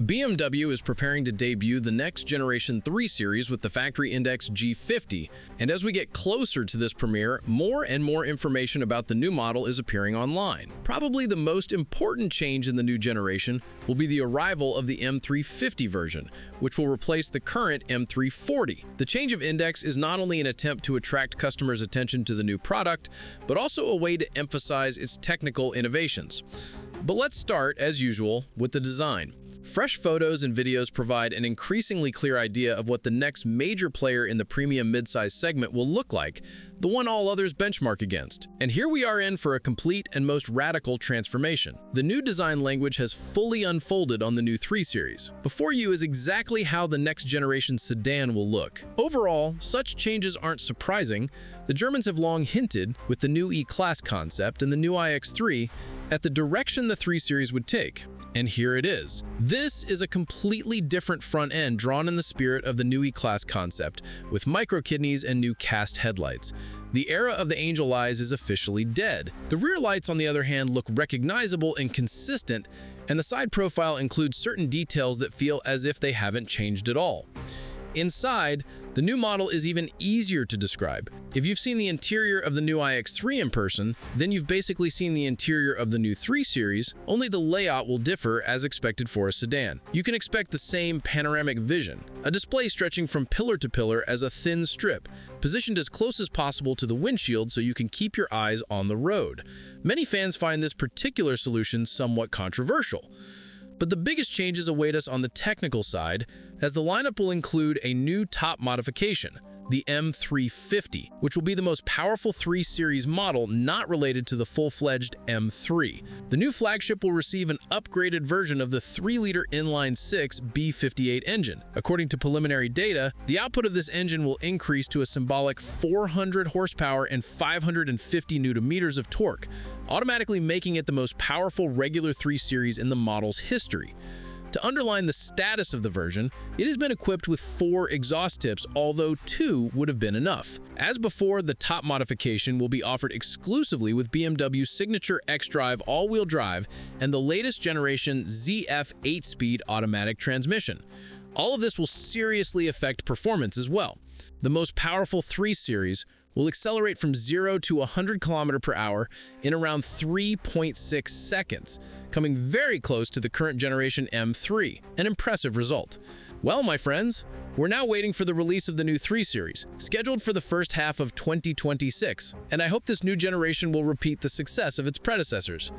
BMW is preparing to debut the next generation 3 Series with the factory index G50, and as we get closer to this premiere, more and more information about the new model is appearing online. Probably the most important change in the new generation will be the arrival of the M350 version, which will replace the current M340. The change of index is not only an attempt to attract customers' attention to the new product, but also a way to emphasize its technical innovations. But let's start, as usual, with the design. Fresh photos and videos provide an increasingly clear idea of what the next major player in the premium midsize segment will look like, the one all others benchmark against. And here we are in for a complete and most radical transformation. The new design language has fully unfolded on the new 3 Series. Before you is exactly how the next generation sedan will look. Overall, such changes aren't surprising. The Germans have long hinted, with the new E-Class concept and the new iX3, at the direction the 3 Series would take. And here it is. This is a completely different front end drawn in the spirit of the new E-Class concept, with micro kidneys and new cast headlights. The era of the angel eyes is officially dead. The rear lights, on the other hand, look recognizable and consistent, and the side profile includes certain details that feel as if they haven't changed at all. Inside, the new model is even easier to describe. If you've seen the interior of the new iX3 in person, then you've basically seen the interior of the new 3 Series, only the layout will differ as expected for a sedan. You can expect the same panoramic vision, a display stretching from pillar to pillar as a thin strip, positioned as close as possible to the windshield so you can keep your eyes on the road. Many fans find this particular solution somewhat controversial. But the biggest changes await us on the technical side, as the lineup will include a new top modification, the M350, which will be the most powerful 3 Series model not related to the full-fledged M3. The new flagship will receive an upgraded version of the 3-liter inline-6 B58 engine. According to preliminary data, the output of this engine will increase to a symbolic 400 horsepower and 550 newton-meters of torque, automatically making it the most powerful regular 3 Series in the model's history. To underline the status of the version, it has been equipped with 4 exhaust tips, although 2 would have been enough. As before, the top modification will be offered exclusively with BMW's signature xDrive all-wheel drive and the latest generation ZF 8-speed automatic transmission. All of this will seriously affect performance as well. The most powerful 3 Series will accelerate from 0 to 100 km/h in around 3.6 seconds, coming very close to the current generation M3, an impressive result. Well, my friends, we're now waiting for the release of the new 3 Series, scheduled for the first half of 2026, and I hope this new generation will repeat the success of its predecessors.